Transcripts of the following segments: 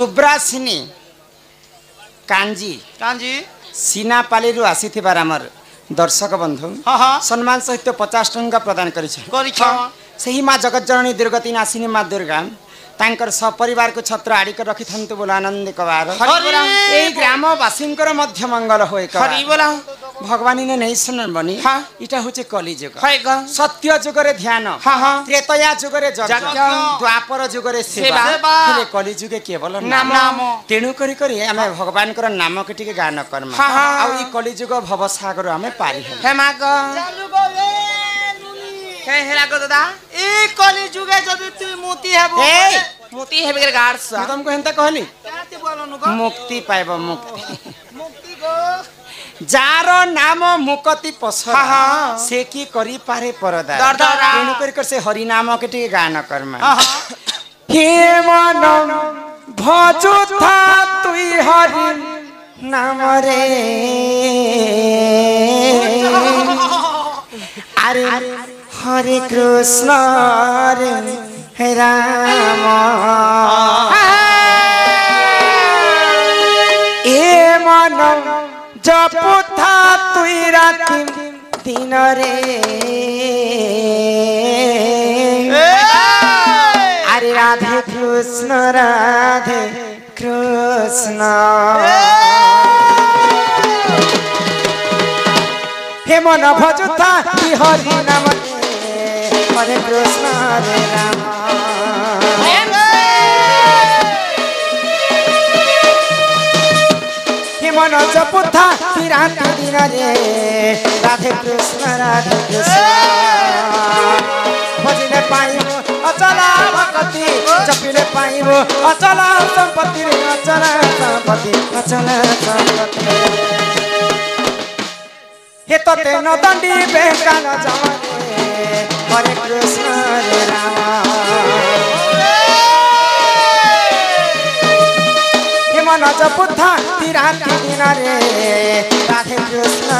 सुब्रासिनी कांजी कांजी सीनापाली आसीथिबार आमर दर्शक बंधु सम्मान सहित 50 टंका प्रदान करी माँ जगतजननी दुर्गति नासिनी माँ दुर्गा तांकर सपरिवार को छत्र आड़िक रखि थंतु बोला आनंद कबार ए ग्रामवासी मध्य मंगल होए भगवानी ने नहीं सुनन बनी इटा होचे कली जुग सत्य जुगरे ध्यान त्रेतया जुगरे यज्ञ द्वापर जुगरे सेवा हेले कली जुगे केवल नाम तेणु करी करी आमे भगवान कर नाम के टिके गान कर्म आ ई कली जुग भवसागर आमे पारी हे माग हे हेला को दादा ई कली जुगे जदी तू मोती हेबो मोती हेबे के गार्स तुमको हेंता कहली काते बोलनु गो मुक्ति पाइबो मुक्ति मुक्ति गो जार नाम मुक्ति पसरा से की करी पारे परदा तेणु करी कर से हरि नाम के टिके गान कर्मा हे मन भजुथा तुई हरि नाम रे अरे हरे कृष्ण रे राम ए मन जपुथा तुई राति दिन रे अरे राधे कृष्ण राधे कृष्ण हे मन भजुथा हरि नाम हरे कृष्ण रे राम हे मन जपुथा राति दिन रे राधे कृष्ण भजने पाइबो अचल भक्ति जपिले पाइबो अचल संपत्ति अचल संपत्ति हे तो तेन दंडी बेकान जमरे हरे कृष्ण रे राम हे मन जपुथा राति दिन रे राधे कृष्ण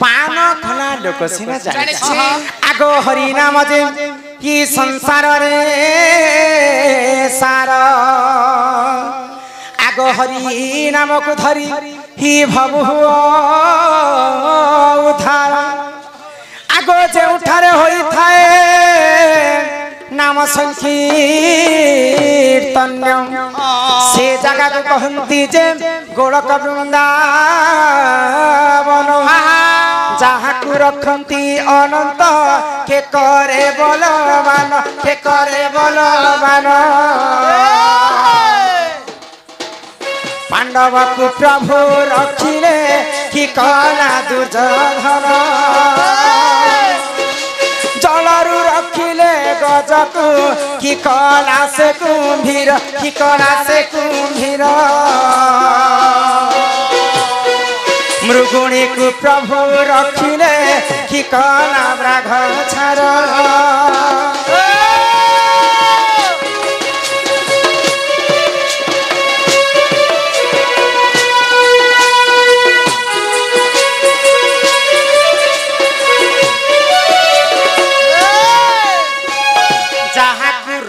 पान खला लोक सिना जाने आगो हरि नाम जे की संसार रे सार आगो हरि नाम को धरी ही भव उधार आगो जे उठारे होई थाए नाम संकीर्तन से जगह को कहती जे गोलक वृंदावन जहाँ को रखती अनंत के करे बलवान पांडव को प्रभु रखिले कि कला दुर्योधन जलरू रखिले गजकु कि कला से कुंभीर मृगुणी को प्रभु रखिले कि कला ब्राघ छार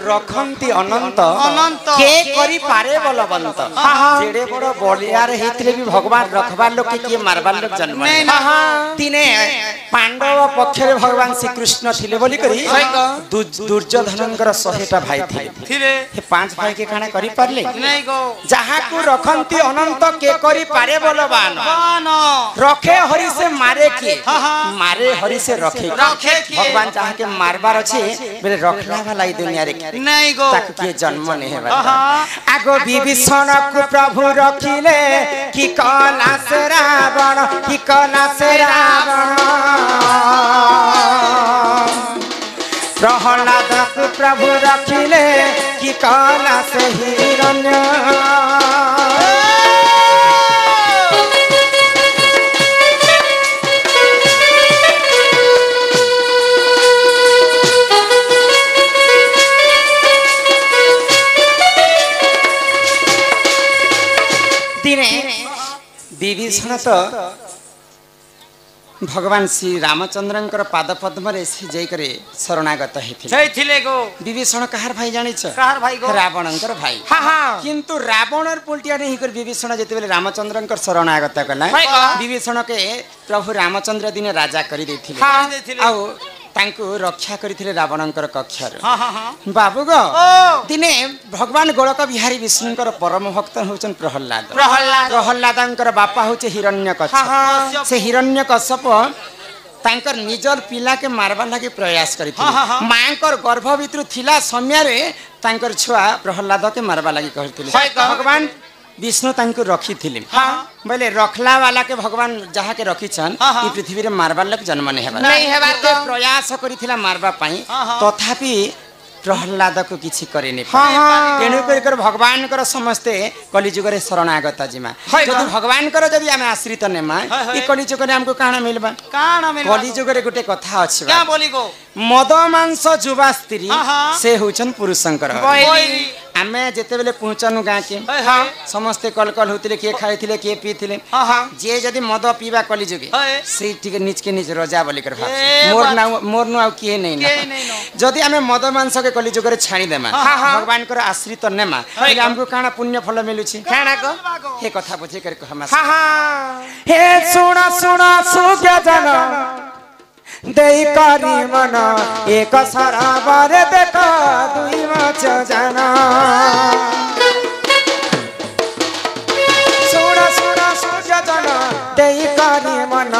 रखंती अनंत के करी पारे बलवंत जेड़े बड़ बलियार हेतले भी भगवान रखबार लोक के मारबार लोक जन्म तिने पांडव पक्षरे भगवान श्री कृष्ण थिले बोली करी दुर्योधनकर 100टा भाई थिले हे 5 भाई के काना करी पारले नहीं गो जहा को रखंती अनंत के करी पारे बलवान रखे हरि से मारे हरि से रखे भगवान जहा के मारबार अछि बेले रखला वाला ई दुनिया रे नहीं गो ताकू के जन्म नहीं हेबा आगो विभीषण को प्रभु रखिले कि कला से रावण कि कला से रावण प्रहलाद को प्रभु रखिले कि कला से हिरण्य विभीषण तो भगवान श्री रामचंद्र पाद पद्म जाकर शरणागत होते गो विभीषण कहार भाई जानी रावण भाई किंतु रावण पुलटिया नहीं कर विभीषण जिते रामचंद्र शरणागत कला विभीषण के प्रभु रामचंद्र दिन राजा कर रक्षा करथिले रावणंकर कक्षर बाबू गो दिने भगवान गोलक बिहारी विष्णुंकर परम भक्त होचन प्रहलाद प्रहलादंकर बापा होचे हिरण्यकश्यप से हिरण्यकश्यप तांकर निजर पिला के मारबा लगे प्रयास करथिले मांकर गर्भ भितर थिला समय रे तांकर छुआ प्रहलाद के मारबा लगे कहथिले भगवान विष्णु तांको रखी थिले बोले रखला वाला के भगवान जहा के रखी छन ई पृथ्वी रे मारबार लग जन्म नहीं हेबा के प्रयास करिथिला मारबा पई तथापि प्रहलाद को किछि करे नै तेनु कर भगवान कर समस्ते कलिजुग रे शरणागत जिमा जदि भगवान कर जदि हम आश्रित नेमा ई कलिजुग रे हमको काना मिलबा कलिजुग रे गुटे कथा अछि क्या बोली गो मद मांस जुवा स्त्री से होचन पुरुषंकर आमे जेते बेले पहुंचनु गाँ के समस्ते कल कल होतिले के खाइथिले के पीथिले जे जदि मद पीबा कलिजुगे से ठीक नीच के नीच रजा बोली कर मोर नु आ के नै ना जदि आमे मद मांस के कलिजुग रे छाणी देमा भगवान कर आश्रित नेमा फिर हमको काना पुण्य फल मिलुछि काना को हे कथा बुझे कर कहमा हे सुना सुना सुज्ञ जन देई करी मन एक सराबर देख दुई माछ जाना सुना सुना सूर्य जन देई करी मन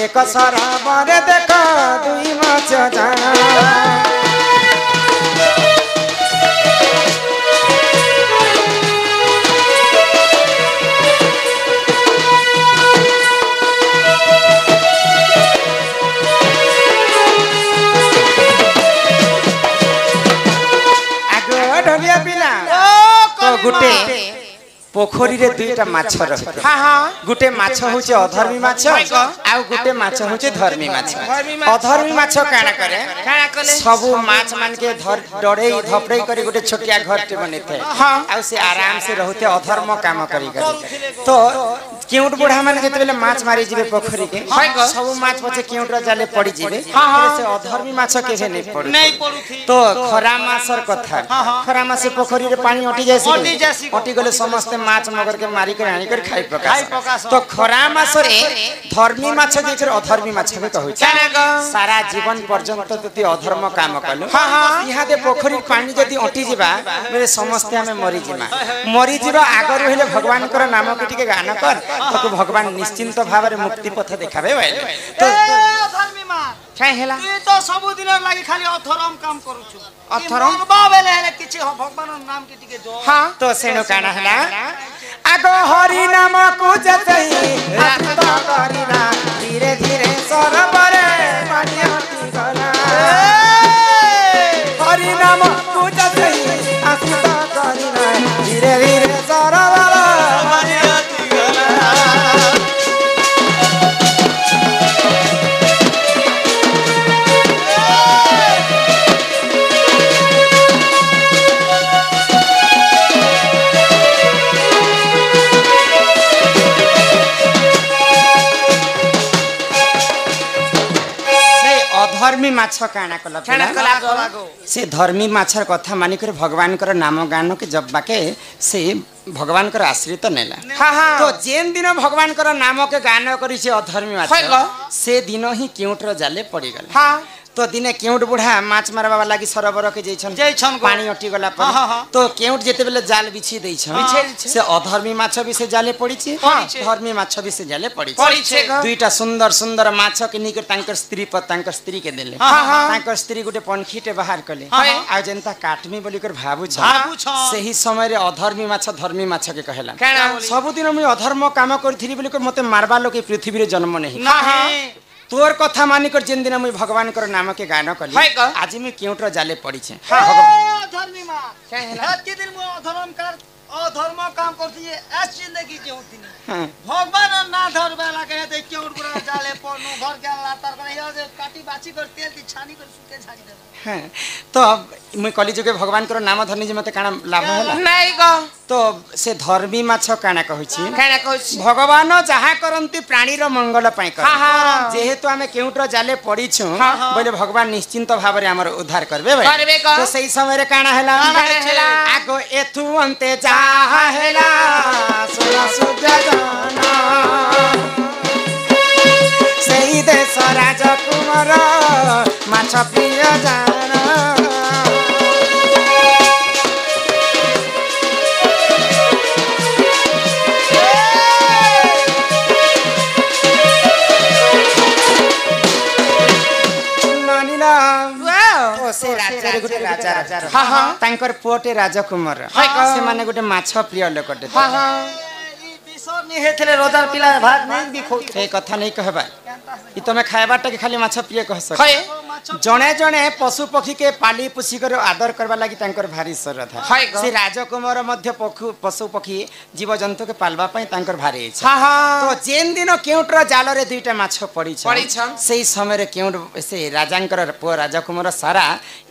एक सराबर देख दुई माछ जाना गुटे पोखरी रे दुईटा माछ रहते गुटे माछ होचे अधर्मी माछ आ गुटे माछ होचे धर्मी माछ अधर्मी माछ काना करे सब माछ मान के डड़े धपड़े करी गुटे छोटिया घर टे बनेथे आ से आराम से रहते अधर्म काम करी तो केउट बुढ़ा माने जेते बेले माछ मारी जिवे पोखरी के सब माछ पछे केउट जाले पड़ी जिवे से अधर्मी माछ केहे नै पड़ु तो खरा मासर कथा खरा मासे पोखरी रे पानी अटी जासी अटी गले समस्त माछ मगर के मारी के आनी कर खाई प्रकाश तो खरा मासरे धर्मी माछ के अधर्मी माछ के कहै सारा जीवन पर्यंत तती अधर्म काम कलु इहा दे पोखरी पानी जदी अटी जिबा मेरे समस्त हमें मरी जिबा आगर रहले भगवान कर नाम के टिके गाना कर तो भगवान निश्चिंत भाव रे मुक्ति पथ देखाबे तो अधर्मी मा छै हेला तू तो सब दिन लागि खाली अधर्म काम करूछु अधर्म बाबेले हेले किछि भगवान नाम के टिके जो हां तो सेनो काना हला आगो हरि नाम को जतई रात करिना धीरे धीरे सरबरे पानी हटी गला हरि नाम को जतई आसित करिना धीरे धीरे सरबरे पानी हटी गला धर्मी माछ काना कला से धर्मी माछर कथा मानि कर भगवान कर नाम गान के जब्बा के से भगवान कर आश्रित नेला तो जेन दिन भगवान कर नाम के गान करी से अधर्मी माछ से दिन ही केउटर जाले पड़ी गला तो दिने केउट बुढ़ा माछ मारबा लगी सरोवर के जैछन पानी अटी गला पर तो केउट जेते बेले जाल बिछि दैछन से अधर्मी माछ भी से जाले पड़ी छी धर्मी माछ भी से जाले पड़ी छी दुईटा सुंदर सुंदर माछ के निकर तांकर स्त्री पर तांकर स्त्री के देले तांकर स्त्री गुटे पनखीटे बाहर कले आ जनता काटमी बोली कर भाबु छ सही समय रे अधर्मी माछ धर्मी माछ के कहला सब दिन मुई अधर्म काम करथिली बोली कर मते मारबा लोके पृथ्वी रे जन्म नहीं तोर कथा मानी कर जिन दिन मुई भगवान कर नाम के गान कली आज मैं केउटर जाले पड़ी छे धर्मी मां के दिन मु अधर्म काम करती है ऐस जिंदगी जेउतिनी भगवान ना धरबा लागे दे केउट बुरा जाले पनु घर के लातर करे जे काटी बाची कर तेल की छानी कर सुके झाड़ी दे तो मुई कली जुगे भगवान कर नाम धरनी जे मते काना लाभ होला नहीं गो तो से धर्मी माछ काना कहछि भगवान जहा करंती प्राणी रो मंगल पई कर जेहेतु आमे केउटर जाले पड़ी छु बोले भगवान निश्चिंत भाव रे हमर उद्धार करबे तो सही समय रे काना हैला आगो एथु अंते जाहा हैला सुना सुजाना सही देश राजकुमार माछ प्रिय जाना से राज्य गुटे राजा तांकर पुओटे राजकुमार से माने गुटे माछ प्रिय लोकटे विश्व नि हेथले रोजार पिला भाग नहीं भी खो ए कथा नहीं कहबा ई तमे खायबाटा के खाली माछ प्रिय कह सक जणे जणे पशु पक्षी के पाली पुसी कर आदर करबा लागि तांकर भारी श्रद्धा से राजकुमार मध्य पशु पक्षी जीव जंतु के पालबा पई तांकर भारी इच्छा तो जेन दिन केउटर जाल रे दुईटा माछ पड़ी छ सेही समय रे केउट से राजांकर पो राजकुमार सारा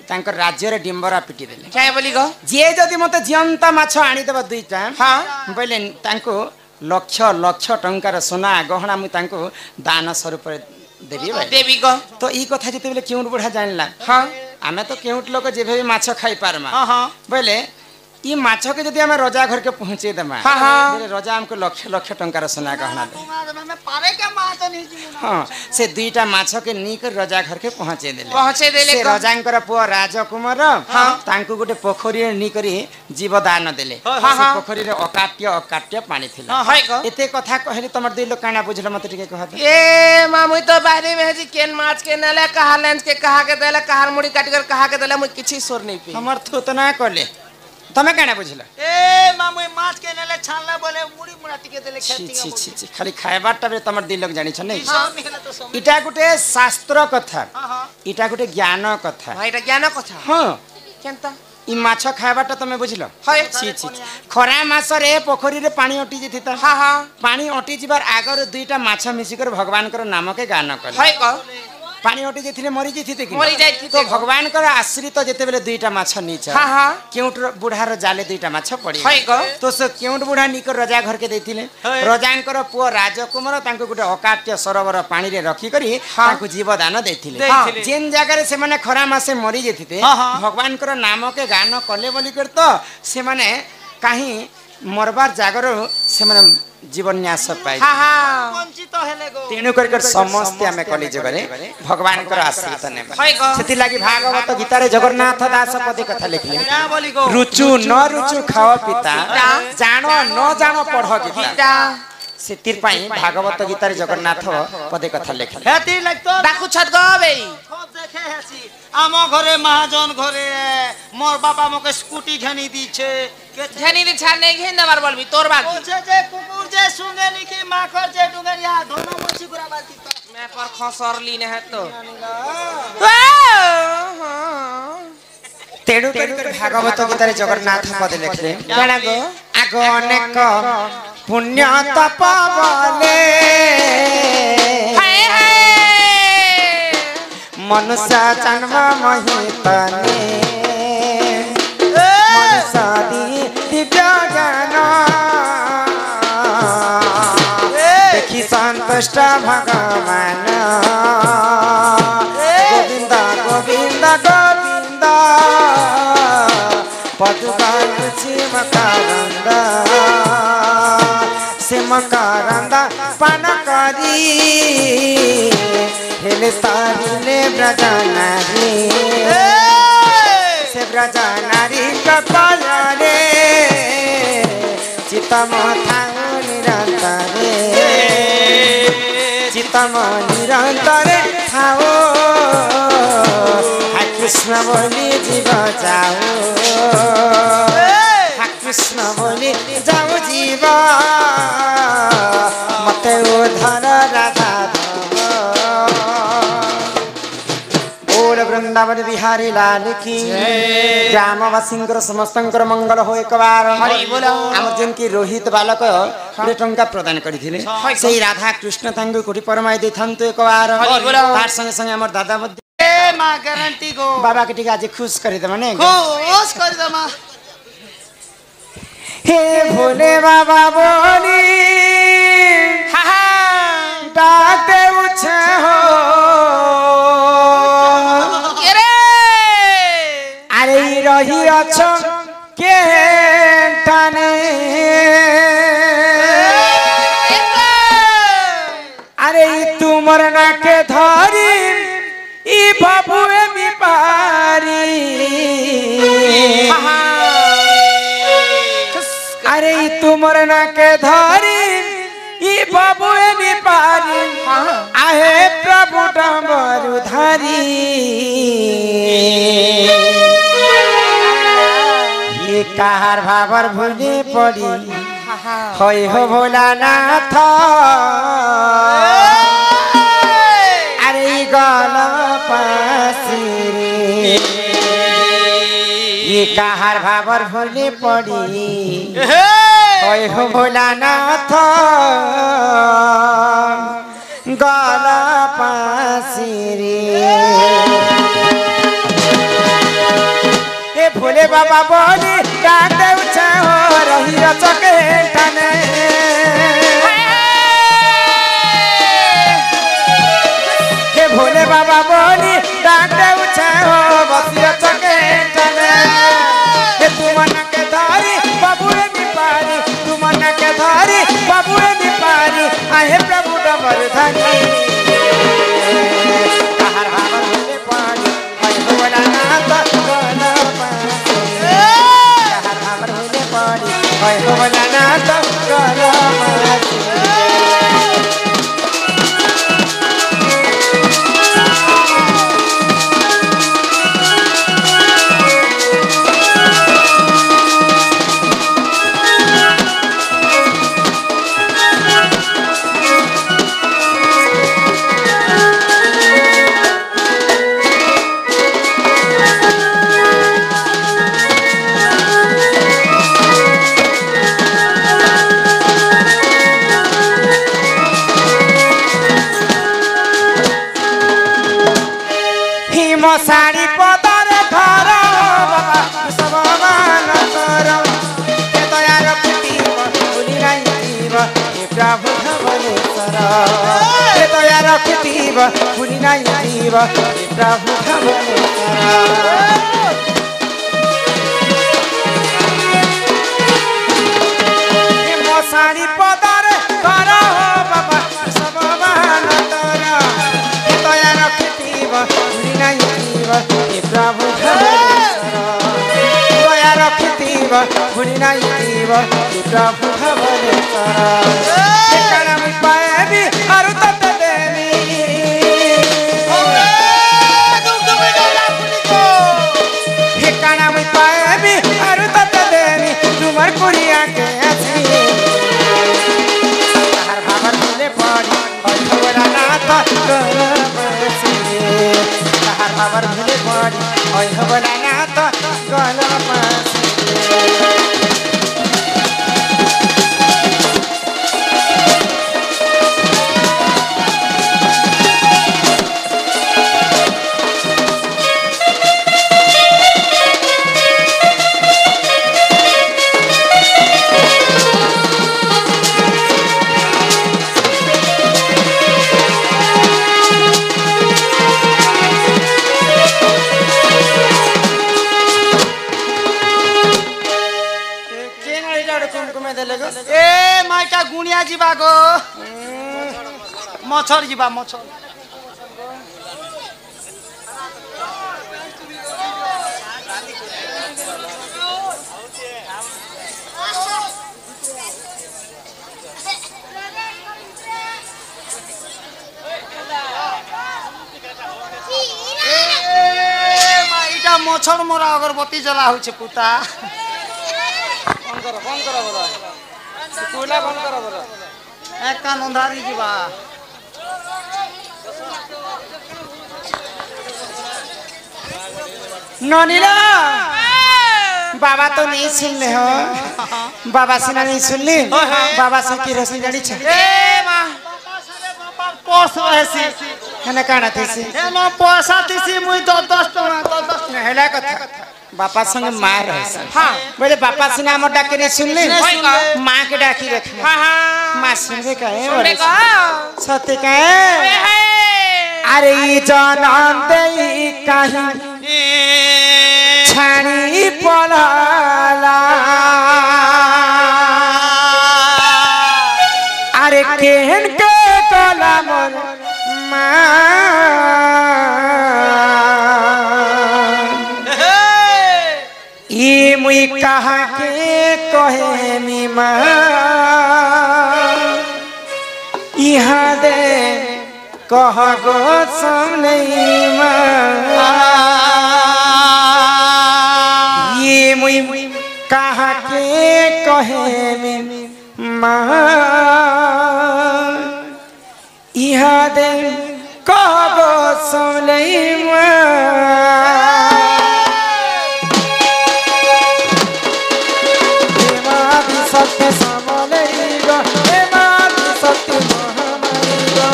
तांकर राज्य रे डिंबरा पिटी देले काय बोली गो जे जदी मते जियंता माछ आनी देबा दुईटा बोले तांको लक्ष लक्ष टंकार सोना गहना मु तांको दान स्वरूप देबी भाई देबी गो तो ई कथा जते बेले केउट बुढ़ा जानला आमे तो केउट लोक जेभे भी माछ खाई पारमा बोले ई माछ के जदी हमें रजा घर के पहुंचे देमा रजा हमको लक्ष लक्ष टंकार सोना गहना दे पारे के माछ नहीं जीवन से दुईटा माछ के नीक रजा घर के पहुंचे देले से रजांकर पुआ राजकुमार तांको गुटे पोखरी निकरी जीव दान देले से पोखरी रे अकाट्य पानी थिला एते कथा कहली तमर दुई लोग काना बुझल मते टिके कहत ए मामुई तो बारे में जी केन माछ के नले कहा लेंस के कहा के देले कहार मुड़ी काट कर कहा के देले मुई किछि सोर नहीं पी हमर थुतना कले तमे काना बुझला ए मामुई माछ के नले छानला बोले मुड़ी मुड़ा टिके देले खेती छी खाली खायबाटा रे तमर दुई लोग जानि छ नै इटा गुटे शास्त्र कथा इटा गुटे ज्ञान कथा इटा ज्ञान कथा हां केनता ई माछ खायबाटा तमे बुझलो छी खरा मास रे पोखरी रे पानी अटी जिथिता पानी अटी जिबार आगर दुईटा माछ मिसी कर भगवान कर नाम के गान कले पानी अटी जेथिले मरि जेथिते कि मरि जाय तो भगवान कर आश्रित जेते बेले दुईटा माछ नीच केउट बुढ़ार जाले दुईटा माछ पड़ी तो से केउट बुढ़ा निकर रजा घर के देथिले रजांकर पुओ राजकुमार तांको गुटे अकाट्य सरोवर पानी रे रखी करी तांको जीव दान देथिले जेन जगह रे से माने खरा मासे मरि जेथिते भगवान कर नाम के गान कले बोली कर तो से माने काहे मरबार जागर से माने जीवन न्यास पाई वंचित हेले गो तेनु कर समस्त हमें कली जगरे भगवान कर आश्रित ने सेति लागि भागवत गीता रे जगन्नाथ दास पदे कथा लिखले रुचु न रुचु खाओ पिता जानो न जानो पढ़ गीता सेतिर पाई भागवत गीता रे जगन्नाथ पदे कथा लिखले हेति लागतो डाकू छत गो बे खूब देखे हेसी आमो घरे महाजन घरे मोर बाबा मके स्कूटी घनी दी छे घनी दी छाड़ नहीं घेन दबार बोलबी तोर बात ओछे जे कुकुर जे सुंगेनी की माखर जे डुंगरिया दोनो मछी गुरा बाती तो मैं पर खसरली ने है तो तेडु कर भागवत गीता रे जगन्नाथ पदे लिखले जाना गो आगो अनेक पुण्य तप बोले मनुष्य जन्म महितने मनुष्य दिव्य ज्ञान देखी संतुष्ट भगवान गोविंद गोविंद गोविंद पदुगान मकरंद से मकरंद पान करी हे फूल तारिले ब्रज नारी से ब्रज नारी कपाल रे चितम थाऊ निरंतरे चितम निरंतरे थाओ हा कृष्ण बोली जीव जाओ हा कृष्ण बोली जाओ जीव मते उधर राधा बोल वृंदावन बिहारी लाल की ग्रामवासी समस्त मंगल हो एक बार आम जमी रोहित बालक कोड़े टंका प्रदान करते से राधा कृष्ण कोटी परमाई दे था एक बार तार संगे संगे आम दादा गारंटी गो बाबा के टिके आज खुश कर दे माने खुश कर दे मां हे भोले बाबा बोली हा हा डाकते उछे हो अरे रही अच्छो के टाने अरे तुमर ना के धरी ई बाबुए मी पारी अरे तुमर ना के धरी ई बाबुए मी पारी आहे प्रभु डमरू धारी ये कहार भावर भूले पड़ी होय हो भोलानाथ अरे गल पासिरे ये कहार भावर भूले पड़ी होय हो भोलानाथ गल पासिरे भोले बाबा बोली डांडे उछे हो रही रचके टने हे भोले बाबा बोली डांडे उछे हो बसी रचके टने हे तुमन के धारी बाबूए निपारी तुमन के धारी बाबूए निपारी आहे प्रभु डमर धनी हर बाबा भोले पानी है भोला नाथ होय हो भोलानाथ गल साड़ी पदर घर बाबा सब मान कर के दया रखती भूली नहीं हे प्रभु धवलेश्वर के दया रखती भूली नहीं हे प्रभु धवलेश्वर साड़ी पदर घर बाबा सब मान कर के दया रखती भूली नहीं हे प्रभु दया रखती भूली नहीं हे प्रभु धवलेश्वर पाएबी और तत देवी ठिकाना में पाएबी और तत देवी तुमर कुड़िया के हसी हर भावर भूले पड़ी और भोलानाथ हर भावर भूले पड़ी और भोलानाथ गल ए माइटा गुणिया जीवा गो मछर जीवा मछर मछड़ मोरा अगरबत्ती जला हो छे पुता फोन करो बोलो कोइला फोन करो बोलो एक कान अंधारी जीवा ननीला बाबा तो नहीं सुन ले हो बाबा से नहीं सुन ली बाबा से की रसनी जानी छ ए मां बाबा पोस रहसी हने काना थेसी ए नो पैसा दिसी मुई 10 टका हेला कथा बापा संग मार रहसी हां बोले बापा से नाम डाके नहीं सुन ली मां के डाकी रख हां हां मां सुनबे काहे सत्य काहे अरे ई जनम देई काहे छानी पलाला अरे केहन के कला मोर ई मुई कहा के कहे मी यहाँ दे कह गो सम नहीं ये मुई कहा के कहे मी यहाँ दे कह गो सम नहीं सत्य समलेगा हे मां सत्य महामलेगा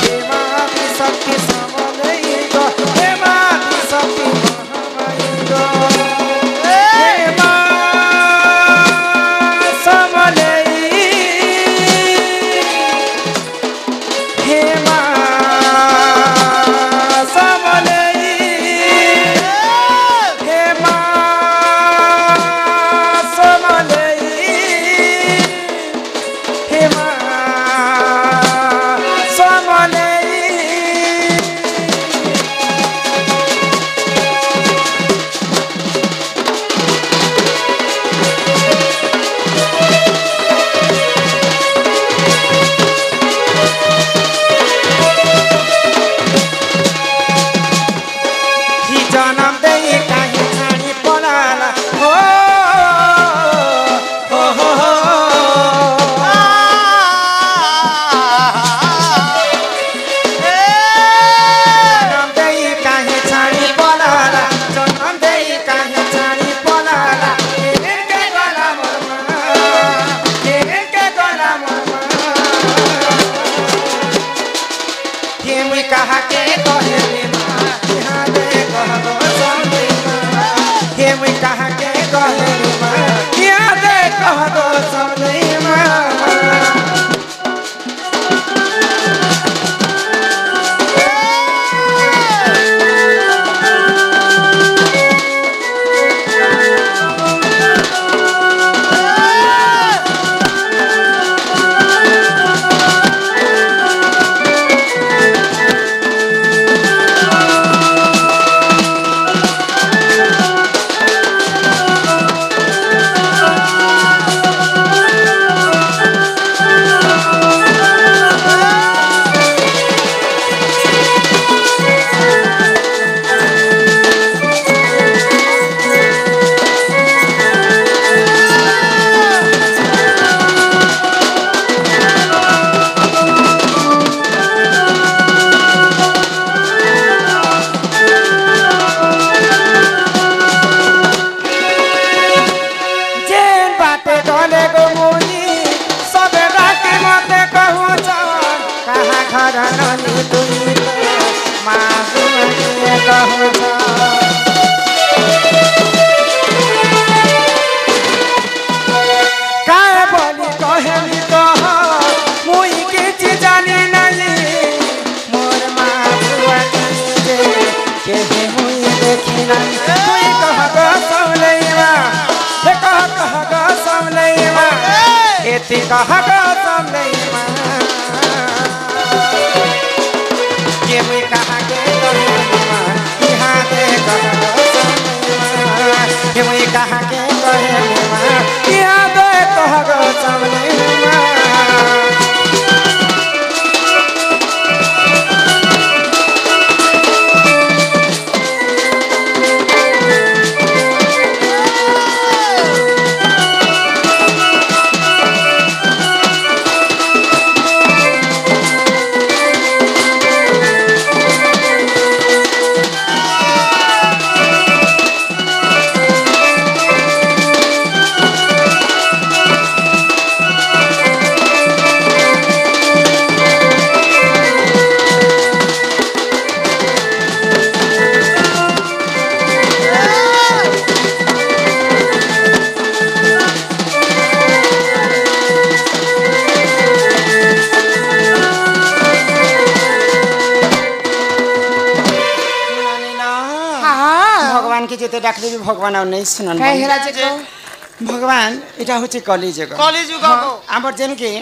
हे मां सत्य समलेगा हे मां सत्य महामलेगा हे मां समलेगा हे मां कहा सामने ये भी कहा के यहाँ दे ये भी कहा के यहाँ दे कहा सामने के जेते डाकले भी भगवान और नहीं सुनन है हेरा जे को भगवान इटा होचे कली जुग कलिजुग हमर जेन के